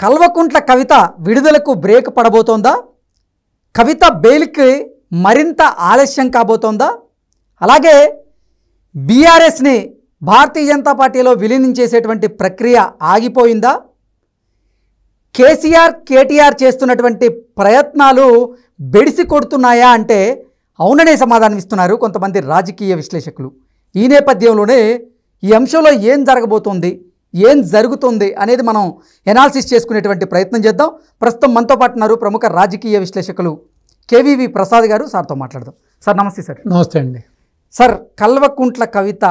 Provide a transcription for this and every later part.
కల్వకుంట్ల కవిత విడుదలకు బ్రేక్ పడబోతోందా? కవిత బెయిల్కి మరింత ఆలస్యం కాబోతోందా? అలాగే బీఆర్ఎస్ని భారతీయ జనతా పార్టీలో విలీనం చేసేటువంటి ప్రక్రియ ఆగిపోయిందా? కేటీఆర్ చేస్తున్నటువంటి ప్రయత్నాలు బెడిసి కొడుతున్నాయా అంటే అవుననే సమాధానం ఇస్తున్నారు కొంతమంది రాజకీయ విశ్లేషకులు. ఈ నేపథ్యంలోనే ఈ అంశంలో ఏం జరగబోతోంది, ఏం జరుగుతుంది అనేది మనం ఎనాలిసిస్ చేసుకునేటువంటి ప్రయత్నం చేద్దాం. ప్రస్తుతం మనతో పాటు ఉన్నారు ప్రముఖ రాజకీయ విశ్లేషకులు కేవీవి ప్రసాద్ గారు. సార్తో మాట్లాడదాం. సార్ నమస్తే. సార్ నమస్తే అండి. సార్, కల్వకుంట్ల కవిత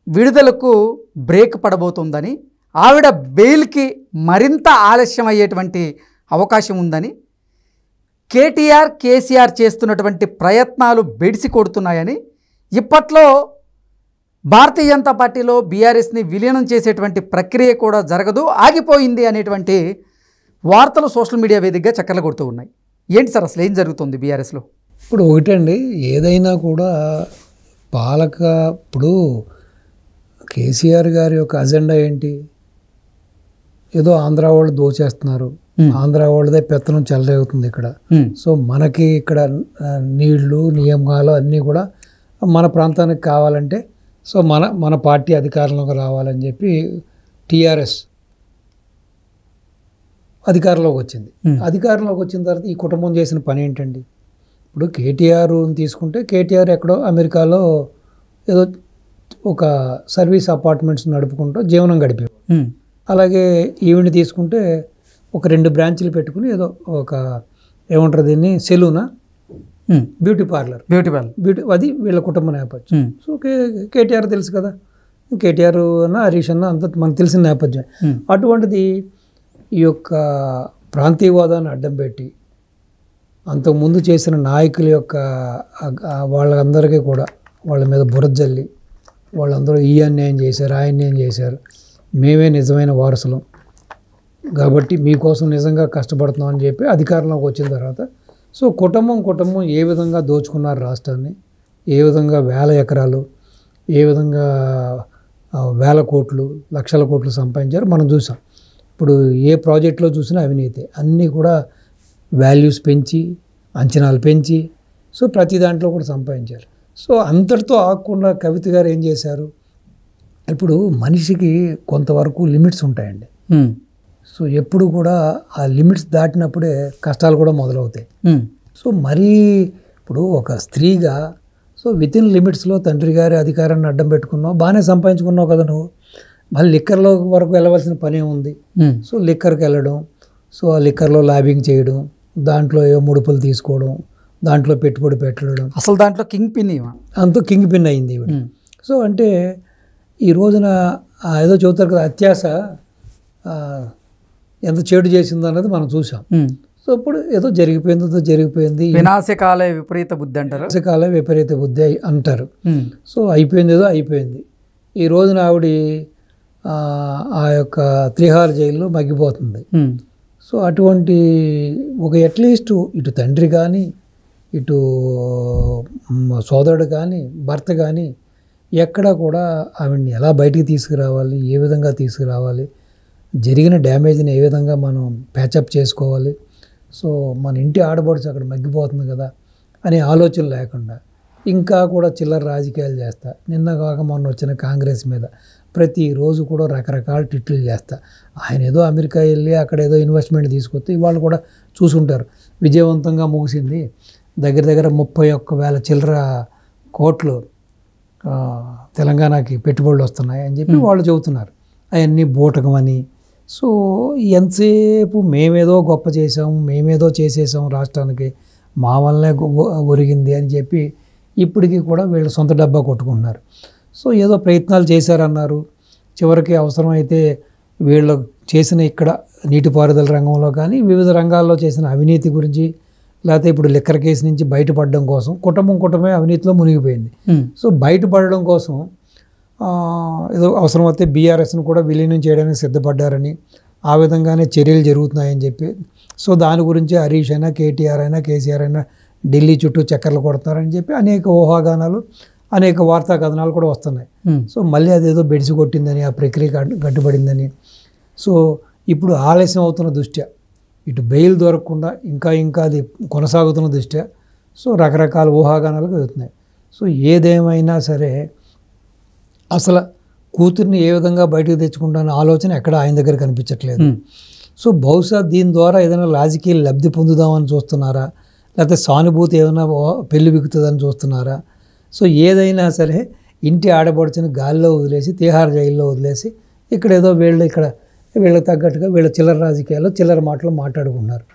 విడుదలకు బ్రేక్ పడబోతుందని, ఆవిడ బెయిల్కి మరింత ఆలస్యం అయ్యేటువంటి అవకాశం ఉందని, కేసీఆర్ చేస్తున్నటువంటి ప్రయత్నాలు బెడిసి కొడుతున్నాయని, ఇప్పట్లో భారతీయ జనతా పార్టీలో బీఆర్ఎస్ని విలీనం చేసేటువంటి ప్రక్రియ కూడా జరగదు, ఆగిపోయింది అనేటువంటి వార్తలు సోషల్ మీడియా వేదికగా చక్కర్లు కొడుతూ ఉన్నాయి. ఏంటి సార్ అసలు ఏం జరుగుతుంది బీఆర్ఎస్లో? ఇప్పుడు ఒకటండి, ఏదైనా కూడా ఇప్పుడు కేసీఆర్ గారి యొక్క అజెండా ఏంటి? ఏదో ఆంధ్ర వాళ్ళు దోచేస్తున్నారు, ఆంధ్ర వాళ్ళదే పెత్తనం చెలరేగుతుంది ఇక్కడ. సో మనకి ఇక్కడ నీళ్లు నియమాలు అన్నీ కూడా మన ప్రాంతానికి కావాలంటే సో మన పార్టీ అధికారంలోకి రావాలని చెప్పి టీఆర్ఎస్ అధికారంలోకి వచ్చింది. అధికారంలోకి వచ్చిన తర్వాత ఈ కుటుంబం చేసిన పని ఏంటండి? ఇప్పుడు కేటీఆర్ తీసుకుంటే కేటీఆర్ ఎక్కడో అమెరికాలో ఏదో ఒక సర్వీస్ అపార్ట్మెంట్స్ నడుపుకుంటూ జీవనం గడిపేవారు. అలాగే ఈవిని తీసుకుంటే ఒక 2 బ్రాంచ్లు పెట్టుకుని ఏదో ఒక ఏమంటారు దీన్ని, సెలూనా, బ్యూటీ పార్లర్ అది వీళ్ళ కుటుంబ నేపథ్యం. సో కేటీఆర్ తెలుసు కదా, కేటీఆర్ అన్న హరీష్ అన్న అంత మనకు తెలిసిన నేపథ్యం. అటువంటిది ఈ యొక్క ప్రాంతీయవాదాన్ని అడ్డం పెట్టి అంతకుముందు చేసిన నాయకుల యొక్క వాళ్ళందరికీ కూడా వాళ్ళ మీద బురద జల్లి వాళ్ళందరూ ఈ అన్యాయం చేశారు, ఆ అన్యాయం చేశారు, మేమే నిజమైన వారసులం కాబట్టి మీకోసం నిజంగా కష్టపడుతున్నాం అని చెప్పి అధికారంలోకి వచ్చిన తర్వాత సో కుటుంబం ఏ విధంగా దోచుకున్నారు రాష్ట్రాన్ని, ఏ విధంగా వేల ఎకరాలు, ఏ విధంగా వేల కోట్లు లక్షల కోట్లు సంపాదించారు మనం చూసాం. ఇప్పుడు ఏ ప్రాజెక్టులో చూసినా అవినీతి, అన్నీ కూడా వాల్యూస్ పెంచి అంచనాలు పెంచి సో ప్రతి దాంట్లో కూడా సంపాదించారు. సో అంతటితో ఆగకుండా కవిత గారు ఏం చేశారు? ఇప్పుడు మనిషికి కొంతవరకు లిమిట్స్ ఉంటాయండి. సో ఎప్పుడు కూడా ఆ లిమిట్స్ దాటినప్పుడే కష్టాలు కూడా మొదలవుతాయి. సో మరీ ఇప్పుడు ఒక స్త్రీగా సో వితిన్ లిమిట్స్లో తండ్రి గారి అధికారాన్ని అడ్డం పెట్టుకున్నావు, బాగానే సంపాదించుకున్నావు కదా నువ్వు, మళ్ళీ లిక్కర్లో వరకు వెళ్ళవలసిన పనే ఉంది. సో లిక్కర్కి వెళ్ళడం, సో ఆ లిక్కర్లో లాబింగ్ చేయడం, దాంట్లో ఏవో ముడుపులు తీసుకోవడం, దాంట్లో పెట్టుబడి పెట్టడం, అసలు దాంట్లో కింగ్ పిన్ అయింది ఇవి. సో అంటే ఈ రోజున ఏదో చెబుతారు కదా, అత్యాశ ఎంత చెడు చేసిందో అన్నది మనం చూసాం. సో ఇప్పుడు ఏదో జరిగిపోయింది వినాశకాల విపరీత బుద్ధి అంటారు, వినాశకాల విపరీత బుద్ధి అంటారు. సో అయిపోయింది. ఈ రోజున ఆవిడ ఆ యొక్క తిహార్ జైల్లో మగ్గిపోతుంది. సో అటువంటి ఒక అట్లీస్ట్ ఇటు తండ్రి కానీ ఇటు సోదరుడు కానీ భర్త కానీ ఎక్కడా కూడా ఆవిడ్ని ఎలా బయటికి తీసుకురావాలి, ఏ విధంగా తీసుకురావాలి, జరిగిన డ్యామేజ్ని ఏ విధంగా మనం ప్యాచప్ చేసుకోవాలి, సో మన ఇంటి ఆడబడుచు అక్కడ మగ్గిపోతుంది కదా అనే ఆలోచన లేకుండా ఇంకా కూడా చిల్లర రాజకీయాలు చేస్తా, నిన్న కాక మొన్న వచ్చిన కాంగ్రెస్ మీద ప్రతిరోజు కూడా రకరకాల ట్వీట్లు చేస్తా. ఆయన ఏదో అమెరికా వెళ్ళి అక్కడ ఏదో ఇన్వెస్ట్మెంట్ తీసుకొస్తే ఇవాళ కూడా చూసుంటారు, విజయవంతంగా ముగిసింది, దగ్గర 31,000 చిల్లర కోట్లు తెలంగాణకి పెట్టుబడులు వస్తున్నాయి అని చెప్పి వాళ్ళు చెబుతున్నారు. అవన్నీ బూటకమని. సో ఎంతసేపు మేమేదో గొప్ప చేసాము, మేమేదో చేసేసాము రాష్ట్రానికి, మా వల్లనే ఒరిగింది అని చెప్పి ఇప్పటికీ కూడా వీళ్ళు సొంత డబ్బా కొట్టుకుంటున్నారు. సో ఏదో ప్రయత్నాలు చేశారన్నారు, చివరికి అవసరమైతే వీళ్ళు చేసిన ఇక్కడ నీటిపారుదల రంగంలో కానీ వివిధ రంగాల్లో చేసిన అవినీతి గురించి, లేకపోతే ఇప్పుడు లిక్కర్ కేసు నుంచి బయటపడడం కోసం కుటుంబమే అవినీతిలో మునిగిపోయింది. సో బయటపడడం కోసం ఏదో అవసరమైతే బీఆర్ఎస్ను కూడా విలీనం చేయడానికి సిద్ధపడ్డారని, ఆ విధంగానే చర్యలు జరుగుతున్నాయని చెప్పి సో దాని గురించి హరీష్ అయినా కేటీఆర్ అయినా కేసీఆర్ అయినా ఢిల్లీ చుట్టూ చక్కర్లు కొడుతున్నారని చెప్పి అనేక ఊహాగానాలు, అనేక వార్తా కథనాలు కూడా వస్తున్నాయి. సో మళ్ళీ అదేదో బెడిసి కొట్టిందని, ఆ ప్రక్రియ గడ్డుపడిందని, సో ఇప్పుడు ఆలస్యం అవుతున్న దృష్ట్యా ఇటు బెయిల్ దొరకకుండా ఇంకా అది కొనసాగుతున్న దృష్ట్యా సో రకరకాల ఊహాగానాలు కలుగుతున్నాయి. సో ఏదేమైనా సరే అసలు కూతుర్ని ఏ విధంగా బయటకు తెచ్చుకుంటాన ఆలోచన ఎక్కడ ఆయన దగ్గర కనిపించట్లేదు. సో బహుశా దీని ద్వారా ఏదైనా రాజకీయ లబ్ధి పొందుదామని చూస్తున్నారా, లేకపోతే సానుభూతి ఏమైనా పెళ్లి బిగుతుందని చూస్తున్నారా? సో ఏదైనా సరే ఇంటి ఆడబడుచుని గాల్లో వదిలేసి తీహార్ జైల్లో వదిలేసి ఇక్కడ ఏదో వీళ్ళకి తగ్గట్టుగా వీళ్ళ చిల్లర రాజకీయాల్లో చిల్లర మాటలు మాట్లాడుకుంటున్నారు.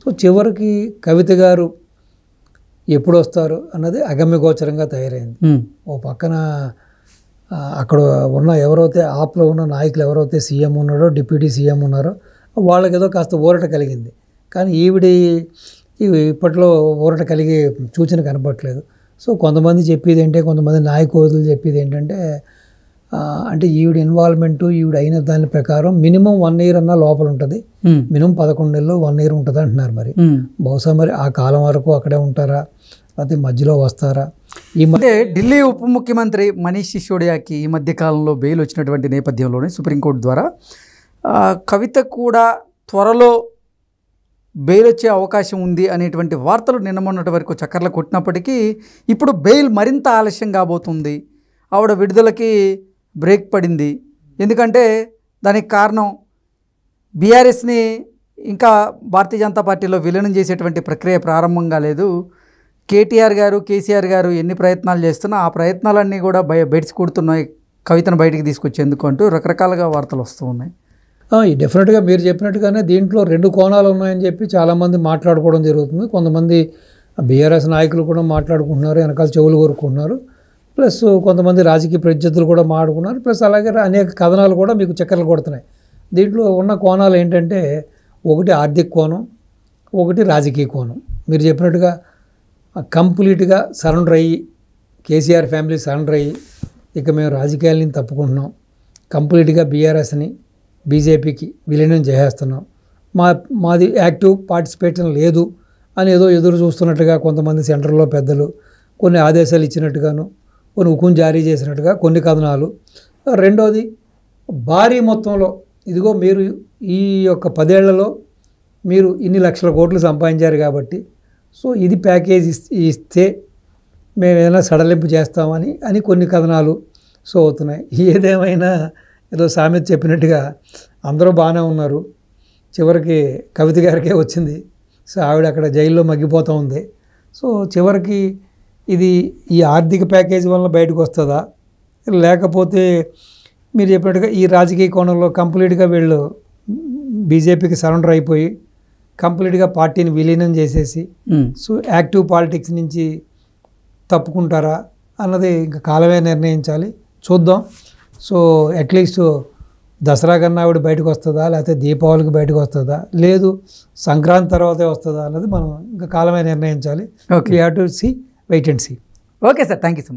సో చివరికి కవిత గారు ఎప్పుడు వస్తారు అన్నది అగమ్యగోచరంగా తయారైంది. ఓ పక్కన అక్కడ ఉన్న ఎవరైతే ఆప్లో ఉన్న నాయకులు ఎవరైతే సీఎం ఉన్నారో డిప్యూటీ సీఎం ఉన్నారో వాళ్ళకి ఏదో కాస్త ఊరట కలిగింది. కానీ ఇప్పట్లో ఊరట కలిగే సూచన కనపట్లేదు. సో కొంతమంది చెప్పేది ఏంటంటే, కొంతమంది నాయకులు చెప్పేది ఏంటంటే అంటే ఈవిడ ఇన్వాల్వ్మెంట్ ఈవిడ అయిన దాని ప్రకారం మినిమం 1 year అన్నా లోపల ఉంటుంది, మినిమం 11 నెలలు 1 year ఉంటుంది అంటున్నారు. మరి బహుశా మరి ఆ కాలం వరకు అక్కడే ఉంటారా, లేకపోతే మధ్యలో వస్తారా? ఈ మధ్య ఢిల్లీ ఉప ముఖ్యమంత్రి మనీష్ సిసోడియాకి ఈ మధ్య కాలంలో బెయిల్ వచ్చినటువంటి నేపథ్యంలోనే సుప్రీంకోర్టు ద్వారా కవిత కూడా త్వరలో బెయిల్ వచ్చే అవకాశం ఉంది అనేటువంటి వార్తలు నిన్న మొన్నటి వరకు చక్కర్లు కొట్టినప్పటికీ ఇప్పుడు బెయిల్ మరింత ఆలస్యం కాబోతుంది. ఆవిడ విడుదలకి బ్రేక్ పడింది. ఎందుకంటే దానికి కారణం బీఆర్ఎస్ని ఇంకా భారతీయ జనతా పార్టీలో విలీనం చేసేటువంటి ప్రక్రియ ప్రారంభం కాలేదు. కేటీఆర్ గారు కేసీఆర్ గారు ఎన్ని ప్రయత్నాలు చేస్తున్నా ఆ ప్రయత్నాలన్నీ కూడా బెడిసి కొడుతున్నాయి కవితను బయటికి తీసుకొచ్చేందుకు అంటూ రకరకాలుగా వార్తలు వస్తూ ఉన్నాయి. డెఫినెట్గా మీరు చెప్పినట్టుగానే దీంట్లో 2 కోణాలు ఉన్నాయని చెప్పి చాలామంది మాట్లాడుకోవడం జరుగుతుంది. కొంతమంది బీఆర్ఎస్ నాయకులు కూడా మాట్లాడుకుంటున్నారు, వెనకాల చెవులు కోరుకుంటున్నారు. ప్లస్ కొంతమంది రాజకీయ ప్రత్యర్థులు కూడా మాట్లాడుకున్నారు. ప్లస్ అలాగే అనేక కథనాలు కూడా మీకు చక్కర్లు కొడుతున్నాయి. దీంట్లో ఉన్న కోణాలు ఏంటంటే, ఒకటి ఆర్థిక కోణం, ఒకటి రాజకీయ కోణం. మీరు చెప్పినట్టుగా కంప్లీట్గా సరెండర్ అయ్యి కేసీఆర్ ఫ్యామిలీ సరెండర్ అయ్యి ఇక మేము రాజకీయాల నుంచి తప్పుకుంటున్నాం, కంప్లీట్గా బీఆర్ఎస్ని బీజేపీకి విలీనం చేసేస్తున్నాం, మాది యాక్టివ్ పార్టిసిపేషన్ లేదు అని ఏదో ఎదురు చూస్తున్నట్టుగా కొంతమంది సెంటర్లో పెద్దలు కొన్ని ఆదేశాలు ఇచ్చినట్టుగాను, కొన్ని హుకుం జారీ చేసినట్టుగా కొన్ని కథనాలు. రెండోది భారీ మొత్తంలో ఇదిగో మీరు ఈ యొక్క 10 ఏళ్లలో మీరు ఇన్ని లక్షల కోట్లు సంపాదించారు కాబట్టి సో ఇది ప్యాకేజ్ ఇస్తే మేము ఏదైనా సడలింపు చేస్తామని కొన్ని కథనాలు సో అవుతున్నాయి. ఏదేమైనా ఏదో సామెత చెప్పినట్టుగా అందరూ బాగానే ఉన్నారు, చివరికి కవిత గారికే వచ్చింది. సో ఆవిడ అక్కడ జైల్లో మగ్గిపోతూ ఉంది. సో చివరికి ఇది ఈ ఆర్థిక ప్యాకేజీ వల్ల బయటకు వస్తుందా, లేకపోతే మీరు చెప్పినట్టుగా ఈ రాజకీయ కోణంలో కంప్లీట్గా వీళ్ళు బీజేపీకి సరెండర్ అయిపోయి కంప్లీట్గా పార్టీని విలీనం చేసేసి సో యాక్టివ్ పాలిటిక్స్ నుంచి తప్పుకుంటారా అన్నది ఇంకా కాలమే నిర్ణయించాలి, చూద్దాం. సో అట్లీస్ట్ దసరా కన్నా ఆవిడ బయటకు వస్తుందా, లేకపోతే దీపావళికి బయటకు వస్తుందా, లేదు సంక్రాంతి తర్వాతే వస్తుందా అన్నది మనం ఇంకా కాలమే నిర్ణయించాలి. We have to see, wait and see. Okay sir, thank you so much.